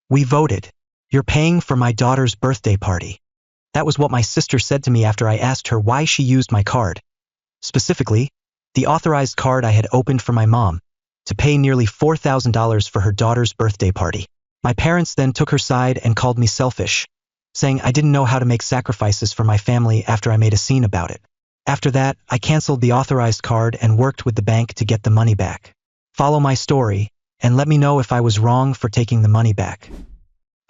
We voted. You're paying for my daughter's birthday party. That was what my sister said to me after I asked her why she used my card. Specifically, the authorized card I had opened for my mom, to pay nearly $4,000 for her daughter's birthday party. My parents then took her side and called me selfish, saying I didn't know how to make sacrifices for my family after I made a scene about it. After that, I canceled the authorized card and worked with the bank to get the money back. Follow my story, and let me know if I was wrong for taking the money back.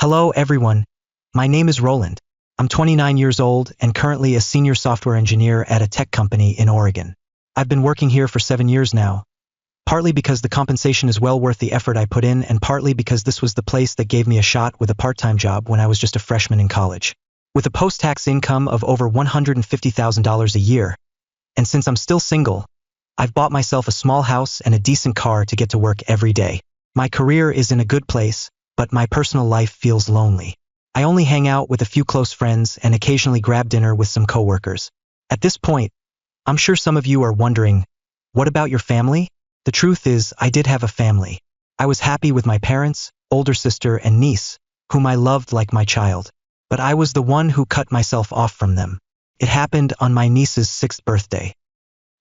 Hello everyone, my name is Roland. I'm 29 years old and currently a senior software engineer at a tech company in Oregon. I've been working here for 7 years now, partly because the compensation is well worth the effort I put in and partly because this was the place that gave me a shot with a part-time job when I was just a freshman in college. With a post-tax income of over $150,000 a year, and since I'm still single, I've bought myself a small house and a decent car to get to work every day. My career is in a good place, but my personal life feels lonely. I only hang out with a few close friends and occasionally grab dinner with some coworkers. At this point, I'm sure some of you are wondering, what about your family? The truth is, I did have a family. I was happy with my parents, older sister, and niece, whom I loved like my child. But I was the one who cut myself off from them. It happened on my niece's 6th birthday.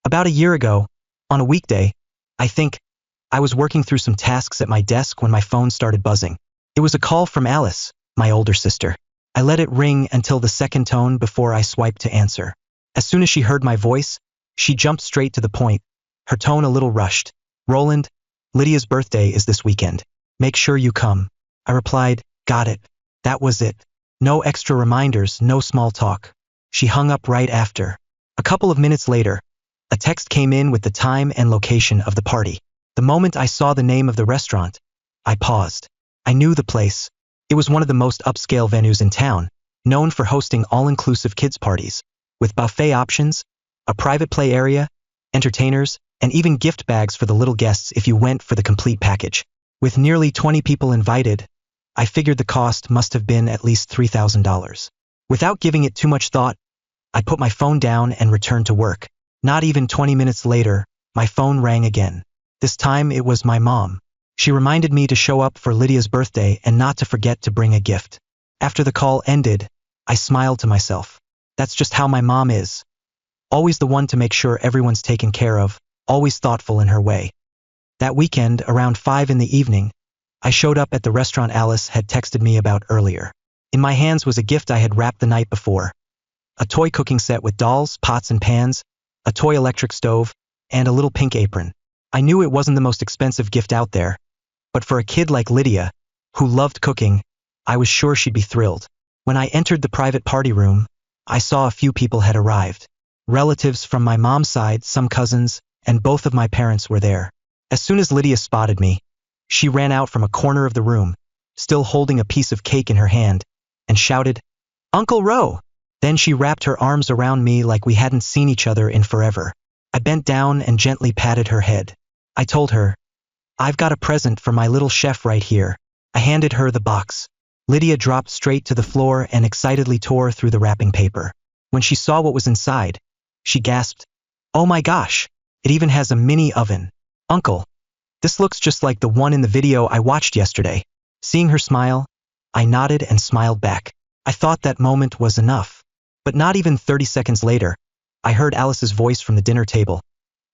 About a year ago, on a weekday, I think, I was working through some tasks at my desk when my phone started buzzing. It was a call from Alice, my older sister. I let it ring until the second tone before I swiped to answer. As soon as she heard my voice, she jumped straight to the point, her tone a little rushed. Roland, Lydia's birthday is this weekend. Make sure you come. I replied, got it. That was it. No extra reminders, no small talk. She hung up right after. A couple of minutes later, a text came in with the time and location of the party. The moment I saw the name of the restaurant, I paused. I knew the place. It was one of the most upscale venues in town, known for hosting all-inclusive kids' parties, with buffet options, a private play area, entertainers, and even gift bags for the little guests if you went for the complete package. With nearly 20 people invited, I figured the cost must have been at least $3,000. Without giving it too much thought, I put my phone down and returned to work. Not even 20 minutes later, my phone rang again. This time it was my mom. She reminded me to show up for Lydia's birthday and not to forget to bring a gift. After the call ended, I smiled to myself. That's just how my mom is. Always the one to make sure everyone's taken care of, always thoughtful in her way. That weekend, around 5 in the evening, I showed up at the restaurant Alice had texted me about earlier. In my hands was a gift I had wrapped the night before. A toy cooking set with dolls, pots and pans, a toy electric stove, and a little pink apron. I knew it wasn't the most expensive gift out there, but for a kid like Lydia, who loved cooking, I was sure she'd be thrilled. When I entered the private party room, I saw a few people had arrived. Relatives from my mom's side, some cousins, and both of my parents were there. As soon as Lydia spotted me, she ran out from a corner of the room, still holding a piece of cake in her hand, and shouted, "Uncle Ro!" Then she wrapped her arms around me like we hadn't seen each other in forever. I bent down and gently patted her head. I told her, "I've got a present for my little chef right here." I handed her the box. Lydia dropped straight to the floor and excitedly tore through the wrapping paper. When she saw what was inside, she gasped, "Oh my gosh, it even has a mini oven. Uncle, this looks just like the one in the video I watched yesterday." Seeing her smile, I nodded and smiled back. I thought that moment was enough. But not even 30 seconds later, I heard Alice's voice from the dinner table.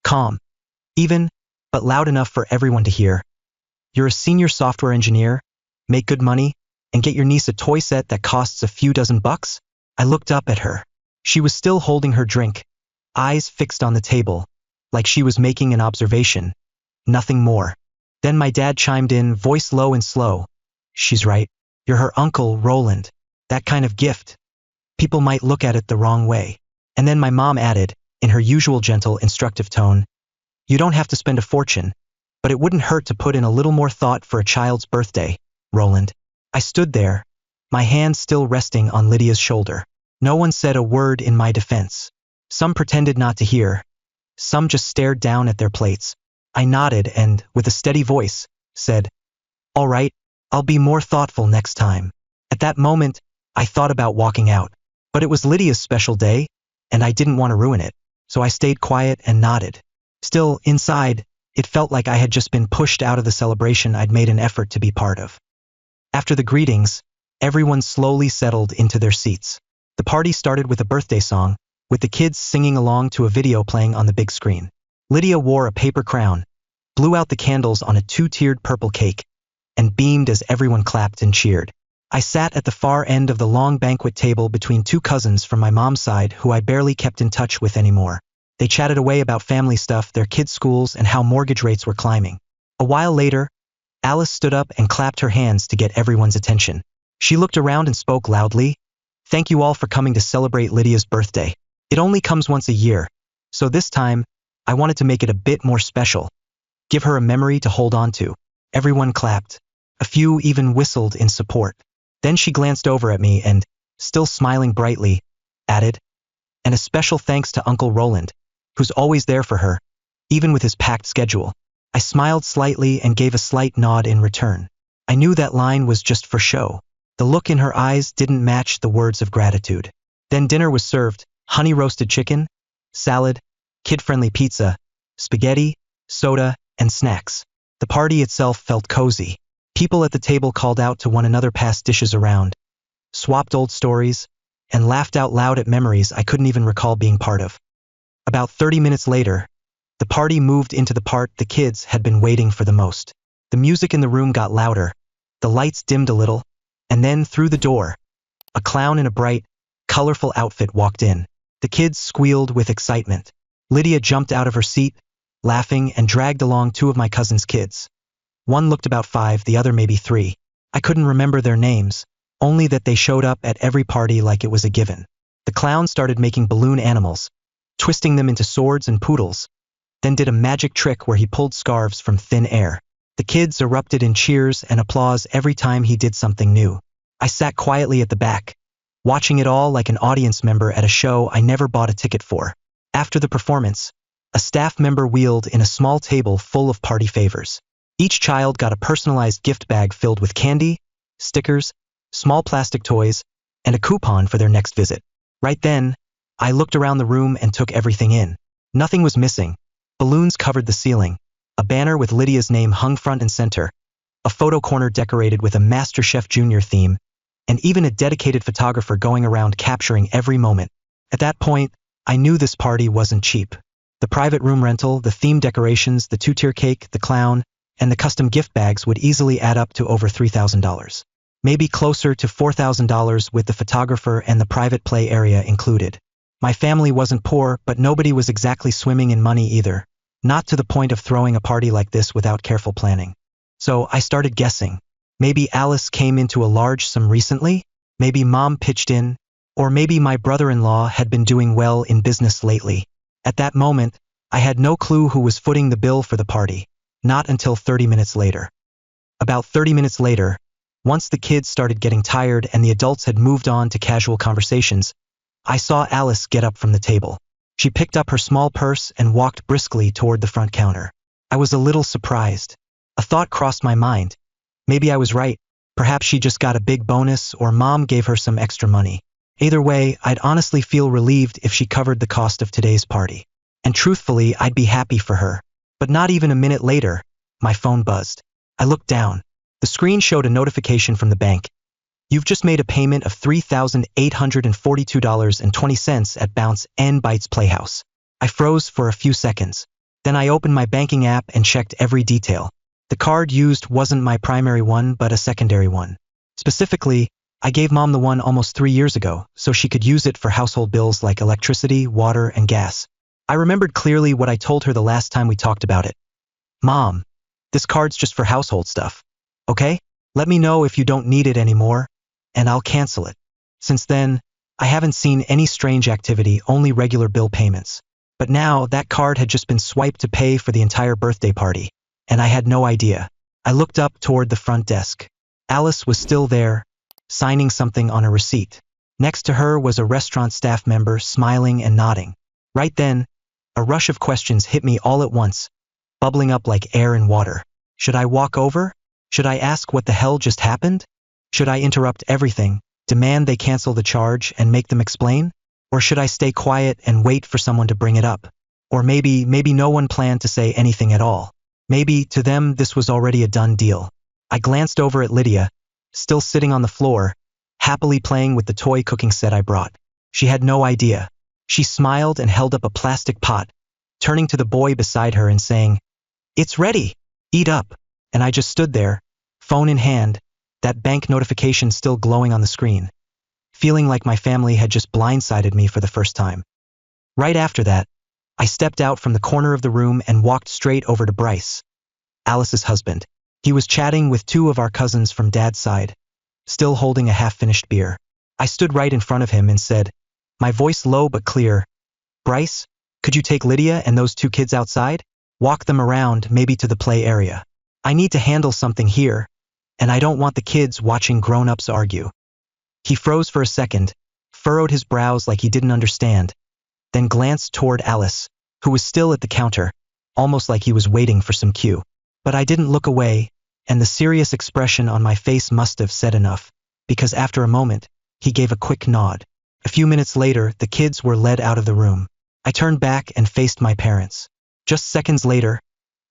Calm, even, but loud enough for everyone to hear. "You're a senior software engineer, make good money, and get your niece a toy set that costs a few dozen bucks?" I looked up at her. She was still holding her drink, eyes fixed on the table, like she was making an observation, nothing more. Then my dad chimed in, voice low and slow. "She's right. You're her uncle, Roland. That kind of gift. People might look at it the wrong way." And then my mom added, in her usual gentle, instructive tone, "You don't have to spend a fortune, but it wouldn't hurt to put in a little more thought for a child's birthday, Roland." I stood there, my hand still resting on Lydia's shoulder. No one said a word in my defense. Some pretended not to hear. Some just stared down at their plates. I nodded and, with a steady voice, said, "All right, I'll be more thoughtful next time." At that moment, I thought about walking out. But it was Lydia's special day, and I didn't want to ruin it, so I stayed quiet and nodded. Still, inside, it felt like I had just been pushed out of the celebration I'd made an effort to be part of. After the greetings, everyone slowly settled into their seats. The party started with a birthday song, with the kids singing along to a video playing on the big screen. Lydia wore a paper crown, blew out the candles on a two-tiered purple cake, and beamed as everyone clapped and cheered. I sat at the far end of the long banquet table between two cousins from my mom's side who I barely kept in touch with anymore. They chatted away about family stuff, their kids' schools, and how mortgage rates were climbing. A while later, Alice stood up and clapped her hands to get everyone's attention. She looked around and spoke loudly. "Thank you all for coming to celebrate Lydia's birthday. It only comes once a year, so this time, I wanted to make it a bit more special. Give her a memory to hold on to." Everyone clapped. A few even whistled in support. Then she glanced over at me and, still smiling brightly, added, "And a special thanks to Uncle Roland, who's always there for her, even with his packed schedule." I smiled slightly and gave a slight nod in return. I knew that line was just for show. The look in her eyes didn't match the words of gratitude. Then dinner was served: honey-roasted chicken, salad, kid-friendly pizza, spaghetti, soda, and snacks. The party itself felt cozy. People at the table called out to one another, passed dishes around, swapped old stories, and laughed out loud at memories I couldn't even recall being part of. About 30 minutes later, the party moved into the part the kids had been waiting for the most. The music in the room got louder, the lights dimmed a little, and then through the door, a clown in a bright, colorful outfit walked in. The kids squealed with excitement. Lydia jumped out of her seat, laughing, and dragged along two of my cousin's kids. One looked about 5, the other maybe 3. I couldn't remember their names, only that they showed up at every party like it was a given. The clown started making balloon animals, twisting them into swords and poodles, then did a magic trick where he pulled scarves from thin air. The kids erupted in cheers and applause every time he did something new. I sat quietly at the back, watching it all like an audience member at a show I never bought a ticket for. After the performance, a staff member wheeled in a small table full of party favors. Each child got a personalized gift bag filled with candy, stickers, small plastic toys, and a coupon for their next visit. Right then, I looked around the room and took everything in. Nothing was missing. Balloons covered the ceiling, a banner with Lydia's name hung front and center, a photo corner decorated with a MasterChef Junior theme, and even a dedicated photographer going around capturing every moment. At that point, I knew this party wasn't cheap. The private room rental, the theme decorations, the two-tier cake, the clown, and the custom gift bags would easily add up to over $3,000. Maybe closer to $4,000 with the photographer and the private play area included. My family wasn't poor, but nobody was exactly swimming in money either. Not to the point of throwing a party like this without careful planning. So I started guessing. Maybe Alice came into a large sum recently, maybe Mom pitched in, or maybe my brother-in-law had been doing well in business lately. At that moment, I had no clue who was footing the bill for the party. Not until 30 minutes later. About 30 minutes later, once the kids started getting tired and the adults had moved on to casual conversations, I saw Alice get up from the table. She picked up her small purse and walked briskly toward the front counter. I was a little surprised. A thought crossed my mind. Maybe I was right. Perhaps she just got a big bonus or Mom gave her some extra money. Either way, I'd honestly feel relieved if she covered the cost of today's party. And truthfully, I'd be happy for her. But not even a minute later, my phone buzzed. I looked down. The screen showed a notification from the bank. "You've just made a payment of $3,842.20 at Bounce N Bites Playhouse." I froze for a few seconds. Then I opened my banking app and checked every detail. The card used wasn't my primary one, but a secondary one. Specifically, I gave Mom the one almost 3 years ago, so she could use it for household bills like electricity, water, and gas. I remembered clearly what I told her the last time we talked about it. "Mom, this card's just for household stuff. Okay? Let me know if you don't need it anymore, and I'll cancel it." Since then, I haven't seen any strange activity, only regular bill payments. But now, that card had just been swiped to pay for the entire birthday party, and I had no idea. I looked up toward the front desk. Alice was still there, signing something on a receipt. Next to her was a restaurant staff member smiling and nodding. Right then, a rush of questions hit me all at once, bubbling up like air in water. Should I walk over? Should I ask what the hell just happened? Should I interrupt everything, demand they cancel the charge and make them explain? Or should I stay quiet and wait for someone to bring it up? Or maybe no one planned to say anything at all. Maybe, to them, this was already a done deal. I glanced over at Lydia, still sitting on the floor, happily playing with the toy cooking set I brought. She had no idea. She smiled and held up a plastic pot, turning to the boy beside her and saying, "It's ready. Eat up." And I just stood there, phone in hand, that bank notification still glowing on the screen, feeling like my family had just blindsided me for the first time. Right after that, I stepped out from the corner of the room and walked straight over to Bryce, Alice's husband. He was chatting with two of our cousins from Dad's side, still holding a half-finished beer. I stood right in front of him and said, my voice low but clear, "Bryce, could you take Lydia and those two kids outside? Walk them around, maybe to the play area. I need to handle something here, and I don't want the kids watching grown-ups argue." He froze for a second, furrowed his brows like he didn't understand, then glanced toward Alice, who was still at the counter, almost like he was waiting for some cue. But I didn't look away, and the serious expression on my face must have said enough, because after a moment, he gave a quick nod. A few minutes later, the kids were led out of the room. I turned back and faced my parents. Just seconds later,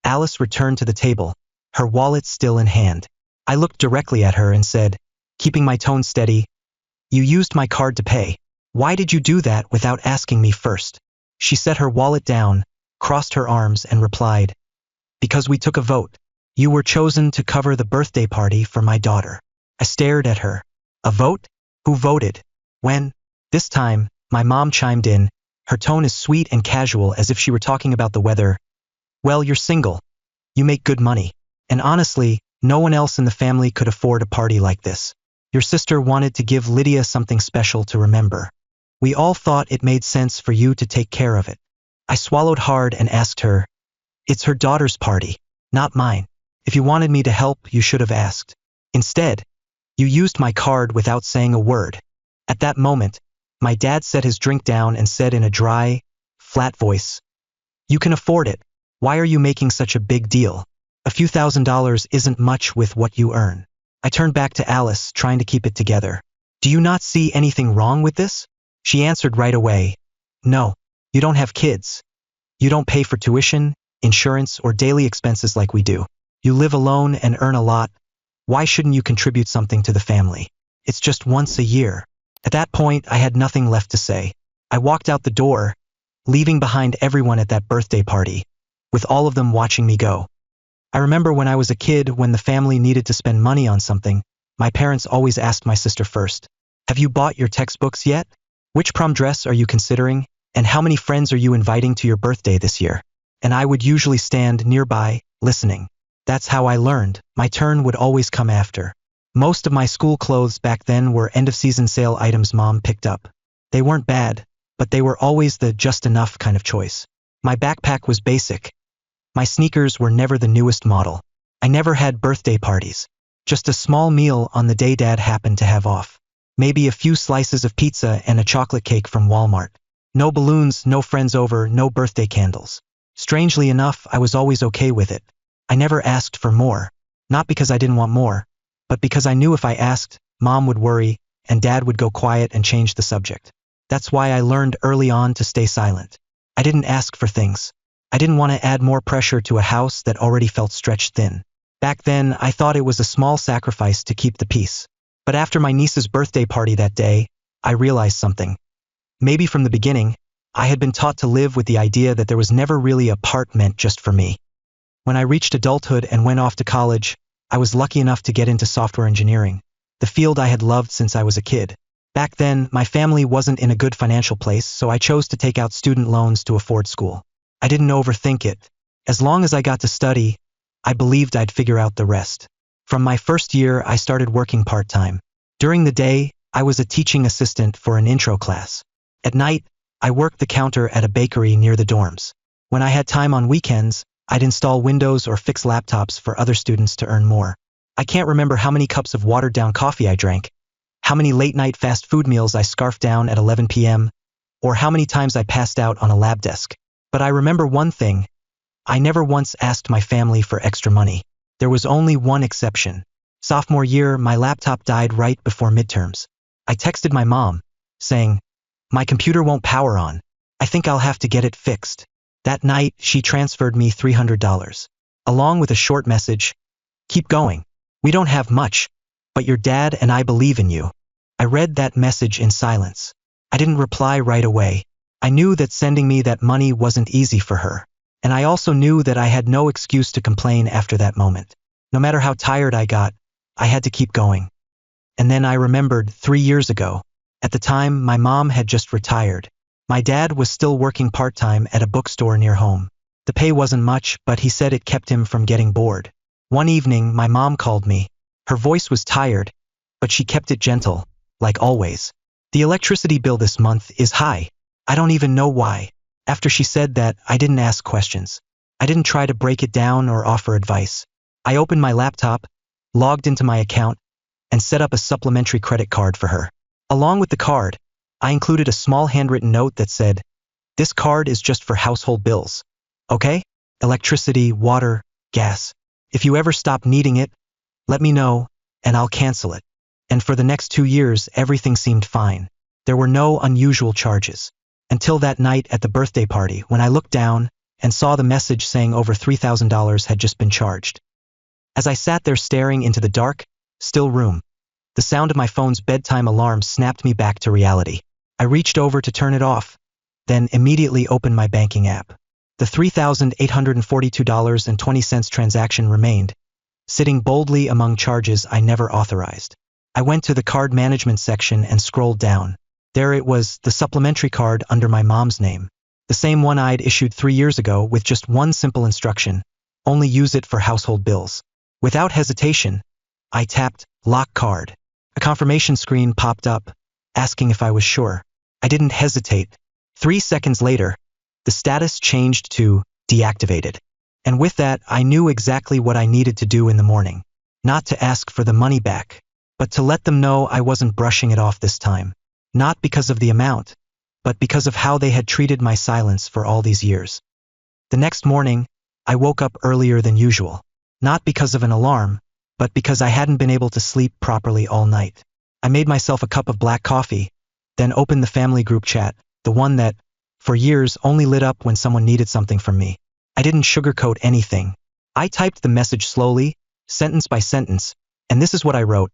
Alice returned to the table, her wallet still in hand. I looked directly at her and said, keeping my tone steady, "You used my card to pay. Why did you do that without asking me first?" She set her wallet down, crossed her arms and replied, "Because we took a vote. You were chosen to cover the birthday party for my daughter." I stared at her. A vote? Who voted? When? This time, my mom chimed in, her tone as sweet and casual as if she were talking about the weather. "Well, you're single. You make good money. And honestly, no one else in the family could afford a party like this. Your sister wanted to give Lydia something special to remember. We all thought it made sense for you to take care of it." I swallowed hard and asked her, "It's her daughter's party, not mine. If you wanted me to help, you should have asked. Instead, you used my card without saying a word." At that moment, my dad set his drink down and said in a dry, flat voice, "You can afford it. Why are you making such a big deal? A few $1,000s isn't much with what you earn." I turned back to Alice, trying to keep it together. "Do you not see anything wrong with this?" She answered right away, "No, you don't have kids. You don't pay for tuition, insurance, or daily expenses like we do. You live alone and earn a lot. Why shouldn't you contribute something to the family? It's just once a year." At that point, I had nothing left to say. I walked out the door, leaving behind everyone at that birthday party, with all of them watching me go. I remember when I was a kid, when the family needed to spend money on something, my parents always asked my sister first, "Have you bought your textbooks yet? Which prom dress are you considering? And how many friends are you inviting to your birthday this year?" And I would usually stand nearby, listening. That's how I learned. My turn would always come after. Most of my school clothes back then were end-of-season sale items Mom picked up. They weren't bad, but they were always the just enough kind of choice. My backpack was basic. My sneakers were never the newest model. I never had birthday parties. Just a small meal on the day Dad happened to have off. Maybe a few slices of pizza and a chocolate cake from Walmart. No balloons, no friends over, no birthday candles. Strangely enough, I was always okay with it. I never asked for more. Not because I didn't want more, but because I knew if I asked, Mom would worry, and Dad would go quiet and change the subject. That's why I learned early on to stay silent. I didn't ask for things. I didn't want to add more pressure to a house that already felt stretched thin. Back then, I thought it was a small sacrifice to keep the peace. But after my niece's birthday party that day, I realized something. Maybe from the beginning, I had been taught to live with the idea that there was never really a part meant just for me. When I reached adulthood and went off to college, I was lucky enough to get into software engineering, the field I had loved since I was a kid. Back then, my family wasn't in a good financial place, so I chose to take out student loans to afford school. I didn't overthink it. As long as I got to study, I believed I'd figure out the rest. From my first year, I started working part-time. During the day, I was a teaching assistant for an intro class. At night, I worked the counter at a bakery near the dorms. When I had time on weekends, I'd install Windows or fix laptops for other students to earn more. I can't remember how many cups of watered-down coffee I drank, how many late-night fast food meals I scarfed down at 11 p.m., or how many times I passed out on a lab desk. But I remember one thing. I never once asked my family for extra money. There was only one exception. Sophomore year, my laptop died right before midterms. I texted my mom, saying, "My computer won't power on. I think I'll have to get it fixed." That night, she transferred me $300, along with a short message, "Keep going. We don't have much, But your dad and I believe in you. I read that message in silence. I didn't reply right away. I knew that sending me that money wasn't easy for her. And I also knew that I had no excuse to complain after that moment. No matter how tired I got, I had to keep going. And then I remembered 3 years ago. At the time, my mom had just retired. My dad was still working part-time at a bookstore near home. The pay wasn't much, but he said it kept him from getting bored. One evening, my mom called me. Her voice was tired, but she kept it gentle, like always. The electricity bill this month is high. I don't even know why. After she said that, I didn't ask questions. I didn't try to break it down or offer advice. I opened my laptop, logged into my account, and set up a supplementary credit card for her. Along with the card, I included a small handwritten note that said, "This card is just for household bills. Okay? Electricity, water, gas. If you ever stop needing it, let me know, and I'll cancel it." And for the next 2 years, everything seemed fine. There were no unusual charges. Until that night at the birthday party, when I looked down and saw the message saying over $3,000 had just been charged. As I sat there staring into the dark, still room, the sound of my phone's bedtime alarm snapped me back to reality. I reached over to turn it off, then immediately opened my banking app. The $3,842.20 transaction remained, sitting boldly among charges I never authorized. I went to the card management section and scrolled down. There it was, the supplementary card under my mom's name. The same one I'd issued 3 years ago with just one simple instruction: only use it for household bills. Without hesitation, I tapped Lock Card. A confirmation screen popped up, asking if I was sure. I didn't hesitate. 3 seconds later, the status changed to deactivated. And with that, I knew exactly what I needed to do in the morning. Not to ask for the money back, but to let them know I wasn't brushing it off this time. Not because of the amount, but because of how they had treated my silence for all these years. The next morning, I woke up earlier than usual. Not because of an alarm, but because I hadn't been able to sleep properly all night. I made myself a cup of black coffee, then opened the family group chat, the one that, for years, only lit up when someone needed something from me. I didn't sugarcoat anything. I typed the message slowly, sentence by sentence, and this is what I wrote.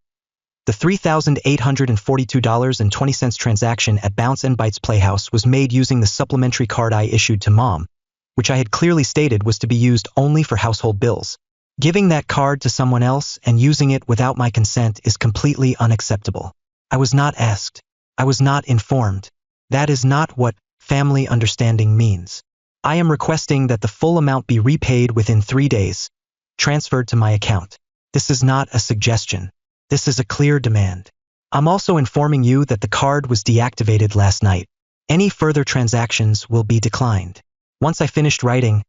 The $3,842.20 transaction at Bounce and Bites Playhouse was made using the supplementary card I issued to Mom, which I had clearly stated was to be used only for household bills. Giving that card to someone else and using it without my consent is completely unacceptable. I was not asked. I was not informed. That is not what family understanding means. I am requesting that the full amount be repaid within 3 days, transferred to my account. This is not a suggestion. This is a clear demand. I'm also informing you that the card was deactivated last night. Any further transactions will be declined. Once I finished writing,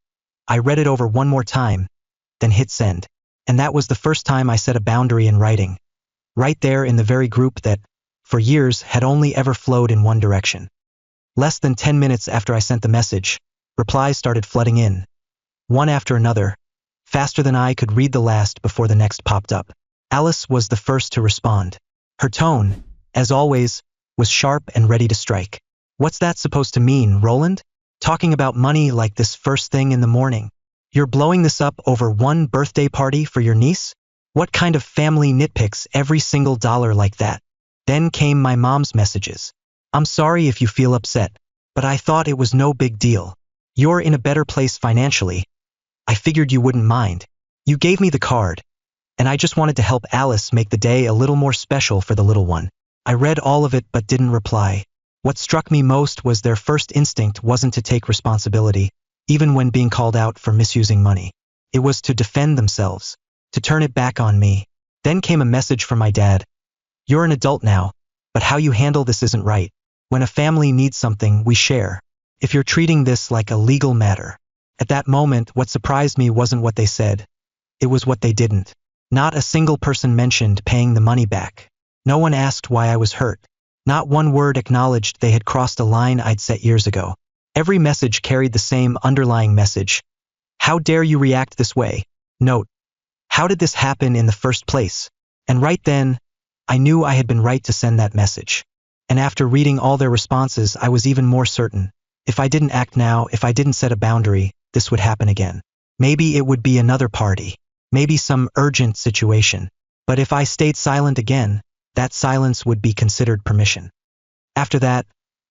I read it over one more time, then hit send. And that was the first time I set a boundary in writing. Right there in the very group that, for years, had only ever flowed in one direction. Less than 10 minutes after I sent the message, replies started flooding in. One after another, faster than I could read the last before the next popped up. Alice was the first to respond. Her tone, as always, was sharp and ready to strike. "What's that supposed to mean, Roland? Talking about money like this first thing in the morning? You're blowing this up over one birthday party for your niece? What kind of family nitpicks every single dollar like that?" Then came my mom's messages. "I'm sorry if you feel upset, but I thought it was no big deal. You're in a better place financially. I figured you wouldn't mind. You gave me the card, and I just wanted to help Alice make the day a little more special for the little one." I read all of it but didn't reply. What struck me most was their first instinct wasn't to take responsibility, even when being called out for misusing money. It was to defend themselves, to turn it back on me. Then came a message from my dad. "You're an adult now, but how you handle this isn't right. When a family needs something, we share. If you're treating this like a legal matter." At that moment, what surprised me wasn't what they said. It was what they didn't. Not a single person mentioned paying the money back. No one asked why I was hurt. Not one word acknowledged they had crossed a line I'd set years ago. Every message carried the same underlying message. "How dare you react this way? Note, how did this happen in the first place?" And right then, I knew I had been right to send that message. And after reading all their responses, I was even more certain. If I didn't act now, if I didn't set a boundary, this would happen again. Maybe it would be another party. Maybe some urgent situation. But if I stayed silent again, that silence would be considered permission. After that,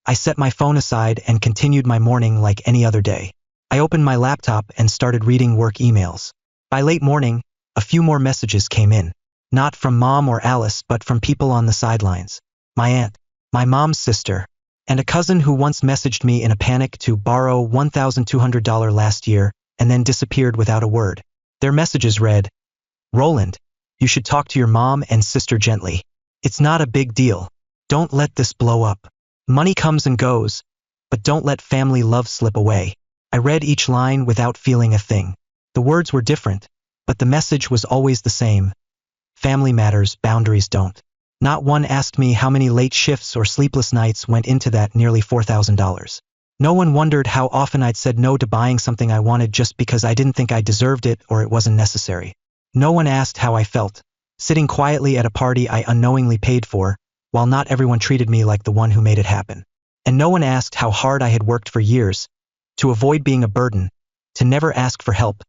I set my phone aside and continued my morning like any other day. I opened my laptop and started reading work emails. By late morning, a few more messages came in. Not from Mom or Alice, but from people on the sidelines. My aunt, my mom's sister, and a cousin who once messaged me in a panic to borrow $1,200 last year and then disappeared without a word. Their messages read, "Roland, you should talk to your mom and sister gently. It's not a big deal. Don't let this blow up. Money comes and goes, but don't let family love slip away." I read each line without feeling a thing. The words were different, but the message was always the same. Family matters, boundaries don't. Not one asked me how many late shifts or sleepless nights went into that nearly $4,000. No one wondered how often I'd said no to buying something I wanted just because I didn't think I deserved it or it wasn't necessary. No one asked how I felt, sitting quietly at a party I unknowingly paid for, while not everyone treated me like the one who made it happen. And no one asked how hard I had worked for years, to avoid being a burden, to never ask for help,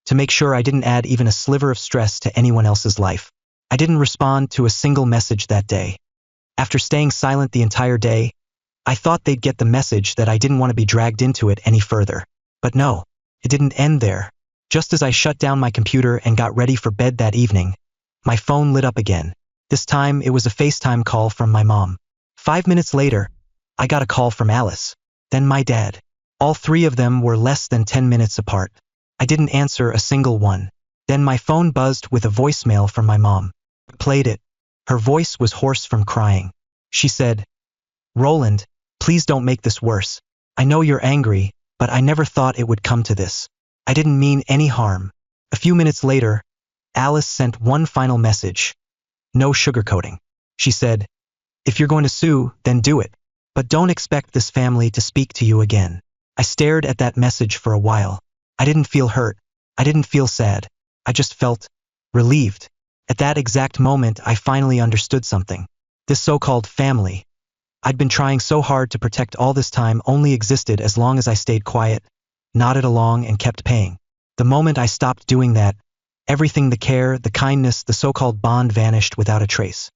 to make sure I didn't add even a sliver of stress to anyone else's life. I didn't respond to a single message that day. After staying silent the entire day, I thought they'd get the message that I didn't want to be dragged into it any further. But no, it didn't end there. Just as I shut down my computer and got ready for bed that evening, my phone lit up again. This time it was a FaceTime call from my mom. 5 minutes later, I got a call from Alice, then my dad. All three of them were less than 10 minutes apart. I didn't answer a single one. Then my phone buzzed with a voicemail from my mom. I played it. Her voice was hoarse from crying. She said, "Roland, please don't make this worse. I know you're angry, but I never thought it would come to this. I didn't mean any harm." A few minutes later, Alice sent one final message. No sugarcoating. She said, "If you're going to sue, then do it. But don't expect this family to speak to you again." I stared at that message for a while. I didn't feel hurt. I didn't feel sad. I just felt relieved. At that exact moment, I finally understood something. This so-called family I'd been trying so hard to protect all this time only existed as long as I stayed quiet, nodded along, and kept paying. The moment I stopped doing that, everything, the care, the kindness, the so-called bond vanished without a trace.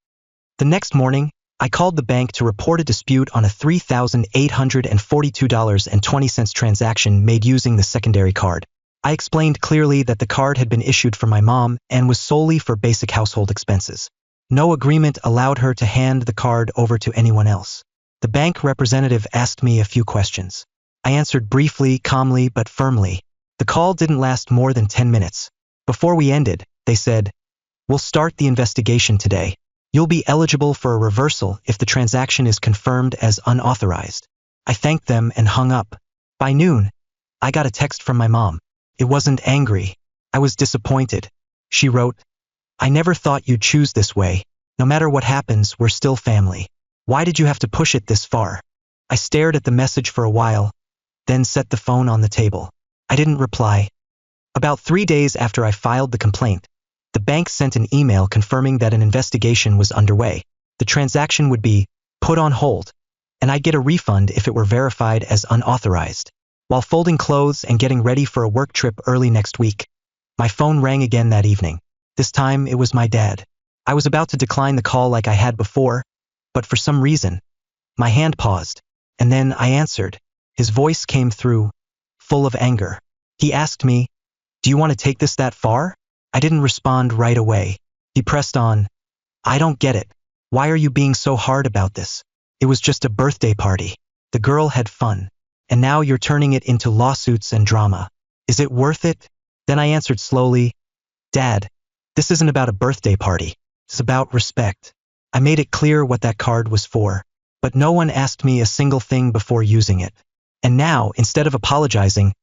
The next morning, I called the bank to report a dispute on a $3,842.20 transaction made using the secondary card. I explained clearly that the card had been issued for my mom and was solely for basic household expenses. No agreement allowed her to hand the card over to anyone else. The bank representative asked me a few questions. I answered briefly, calmly, but firmly. The call didn't last more than 10 minutes. Before we ended, they said, "We'll start the investigation today. You'll be eligible for a reversal if the transaction is confirmed as unauthorized." I thanked them and hung up. By noon, I got a text from my mom. It wasn't angry. I was disappointed. She wrote, "I never thought you'd choose this way. No matter what happens, we're still family. Why did you have to push it this far?" I stared at the message for a while, then set the phone on the table. I didn't reply. About 3 days after I filed the complaint, the bank sent an email confirming that an investigation was underway. The transaction would be put on hold, and I'd get a refund if it were verified as unauthorized. While folding clothes and getting ready for a work trip early next week, my phone rang again that evening. This time it was my dad. I was about to decline the call like I had before, but for some reason, my hand paused, and then I answered. His voice came through, full of anger. He asked me, "Do you want to take this that far?" I didn't respond right away. He pressed on, "I don't get it. Why are you being so hard about this? It was just a birthday party. The girl had fun. And now you're turning it into lawsuits and drama. Is it worth it?" Then I answered slowly, "Dad, this isn't about a birthday party. It's about respect." I made it clear what that card was for, but no one asked me a single thing before using it. And now, instead of apologizing,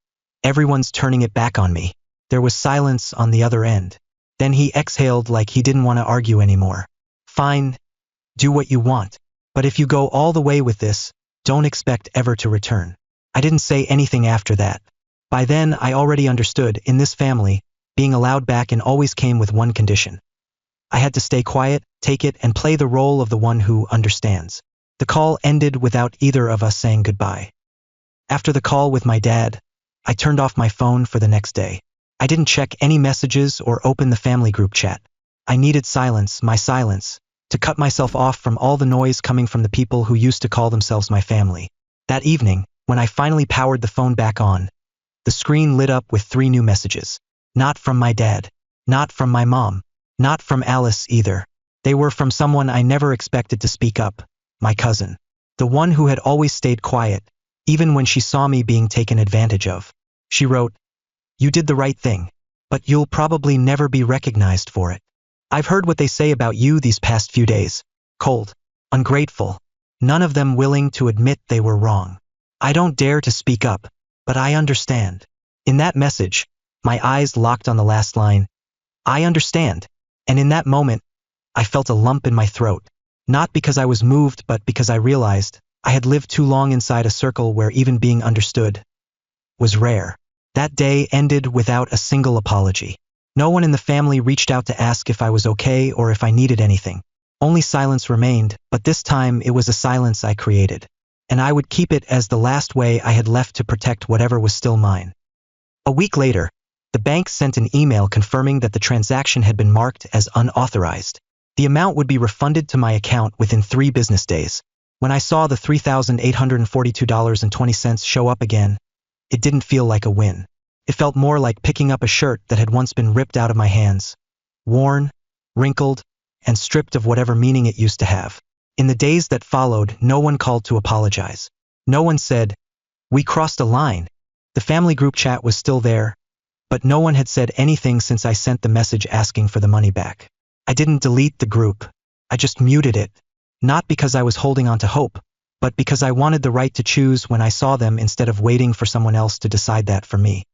everyone's turning it back on me. There was silence on the other end. Then he exhaled like he didn't want to argue anymore. "Fine, do what you want. But if you go all the way with this, don't expect ever to return." I didn't say anything after that. By then, I already understood, in this family, being allowed back in always came with one condition. I had to stay quiet, take it, and play the role of the one who understands. The call ended without either of us saying goodbye. After the call with my dad, I turned off my phone for the next day. I didn't check any messages or open the family group chat. I needed silence, my silence, to cut myself off from all the noise coming from the people who used to call themselves my family. That evening, when I finally powered the phone back on, the screen lit up with 3 new messages. Not from my dad. Not from my mom. Not from Alice either. They were from someone I never expected to speak up, my cousin. The one who had always stayed quiet, even when she saw me being taken advantage of. She wrote, "You did the right thing, but you'll probably never be recognized for it. I've heard what they say about you these past few days. Cold, ungrateful, none of them willing to admit they were wrong. I don't dare to speak up, but I understand." In that message, my eyes locked on the last line, "I understand," and in that moment, I felt a lump in my throat. Not because I was moved, but because I realized I had lived too long inside a circle where even being understood was rare. That day ended without a single apology. No one in the family reached out to ask if I was okay or if I needed anything. Only silence remained, but this time it was a silence I created. And I would keep it as the last way I had left to protect whatever was still mine. A week later, the bank sent an email confirming that the transaction had been marked as unauthorized. The amount would be refunded to my account within 3 business days. When I saw the $3,842.20 show up again, it didn't feel like a win. It felt more like picking up a shirt that had once been ripped out of my hands, worn, wrinkled, and stripped of whatever meaning it used to have. In the days that followed, no one called to apologize. No one said, "We crossed a line." The family group chat was still there, but no one had said anything since I sent the message asking for the money back. I didn't delete the group. I just muted it. Not because I was holding on to hope, but because I wanted the right to choose when I saw them instead of waiting for someone else to decide that for me.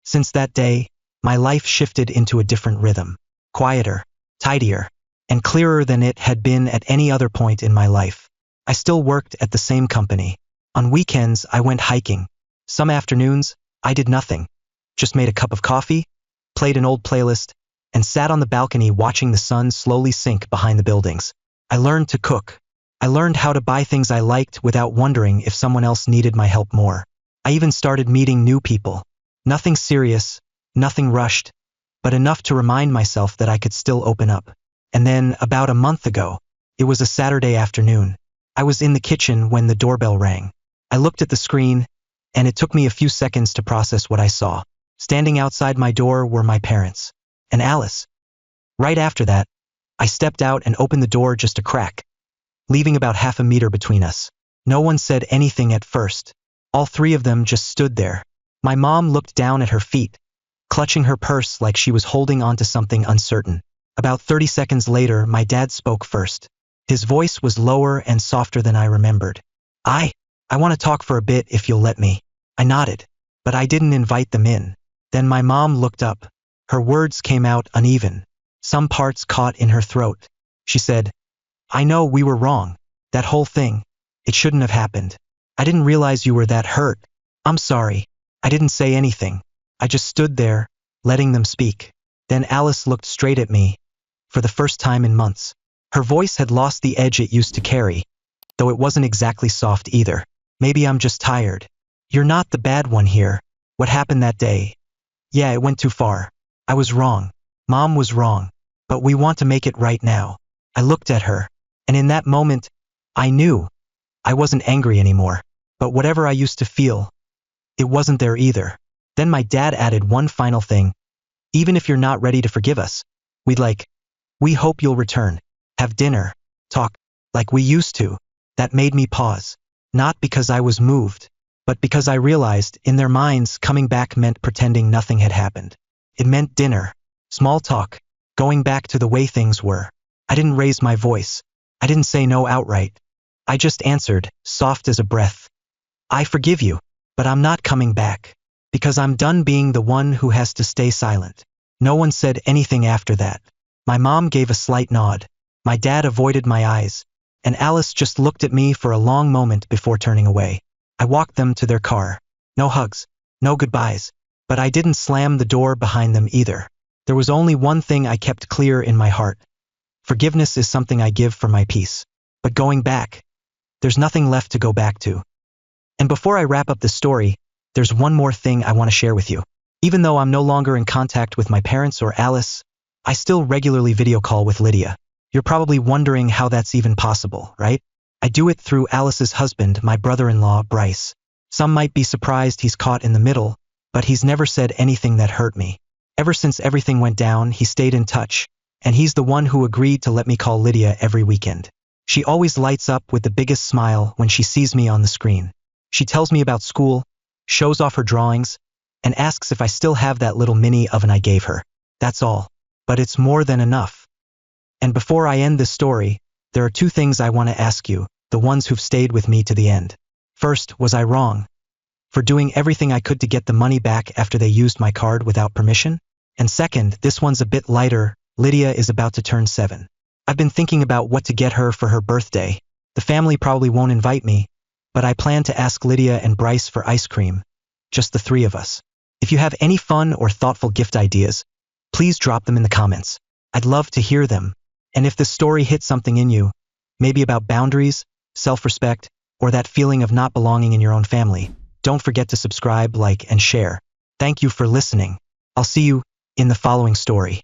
Since that day, my life shifted into a different rhythm. Quieter, tidier, and clearer than it had been at any other point in my life. I still worked at the same company. On weekends, I went hiking. Some afternoons, I did nothing. Just made a cup of coffee, played an old playlist, and sat on the balcony watching the sun slowly sink behind the buildings. I learned to cook. I learned how to buy things I liked without wondering if someone else needed my help more. I even started meeting new people. Nothing serious, nothing rushed, but enough to remind myself that I could still open up. And then, about a month ago, it was a Saturday afternoon. I was in the kitchen when the doorbell rang. I looked at the screen, and it took me a few seconds to process what I saw. Standing outside my door were my parents, and Alice. Right after that, I stepped out and opened the door just a crack, leaving about half a meter between us. No one said anything at first. All 3 of them just stood there. My mom looked down at her feet, clutching her purse like she was holding onto something uncertain. About 30 seconds later, my dad spoke first. His voice was lower and softer than I remembered. I want to talk for a bit if you'll let me." I nodded, but I didn't invite them in. Then my mom looked up. Her words came out uneven. Some parts caught in her throat. She said, "I know we were wrong. That whole thing, it shouldn't have happened. I didn't realize you were that hurt. I'm sorry." I didn't say anything. I just stood there, letting them speak. Then Alice looked straight at me, for the first time in months. Her voice had lost the edge it used to carry, though it wasn't exactly soft either. "Maybe I'm just tired. You're not the bad one here. What happened that day? Yeah, it went too far. I was wrong. Mom was wrong. But we want to make it right now." I looked at her, and in that moment, I knew. I wasn't angry anymore. But whatever I used to feel, it wasn't there either. Then my dad added one final thing. "Even if you're not ready to forgive us, we hope you'll return, have dinner, talk, like we used to." That made me pause. Not because I was moved, but because I realized, in their minds, coming back meant pretending nothing had happened. It meant dinner, small talk, going back to the way things were. I didn't raise my voice. I didn't say no outright. I just answered, soft as a breath. "I forgive you, but I'm not coming back. Because I'm done being the one who has to stay silent." No one said anything after that. My mom gave a slight nod. My dad avoided my eyes, and Alice just looked at me for a long moment before turning away. I walked them to their car. No hugs, no goodbyes, but I didn't slam the door behind them either. There was only one thing I kept clear in my heart. Forgiveness is something I give for my peace. But going back, there's nothing left to go back to. And before I wrap up this story, there's one more thing I want to share with you. Even though I'm no longer in contact with my parents or Alice, I still regularly video call with Lydia. You're probably wondering how that's even possible, right? I do it through Alice's husband, my brother-in-law, Bryce. Some might be surprised he's caught in the middle, but he's never said anything that hurt me. Ever since everything went down, he stayed in touch, and he's the one who agreed to let me call Lydia every weekend. She always lights up with the biggest smile when she sees me on the screen. She tells me about school, shows off her drawings, and asks if I still have that little mini oven I gave her. That's all. But it's more than enough. And before I end this story, there are two things I want to ask you, the ones who've stayed with me to the end. First, was I wrong for doing everything I could to get the money back after they used my card without permission? And second, this one's a bit lighter. Lydia is about to turn 7. I've been thinking about what to get her for her birthday. The family probably won't invite me, but I plan to ask Lydia and Bryce for ice cream. Just the 3 of us. If you have any fun or thoughtful gift ideas, please drop them in the comments. I'd love to hear them. And if this story hit something in you, maybe about boundaries, self-respect, or that feeling of not belonging in your own family, don't forget to subscribe, like, and share. Thank you for listening. I'll see you in the following story.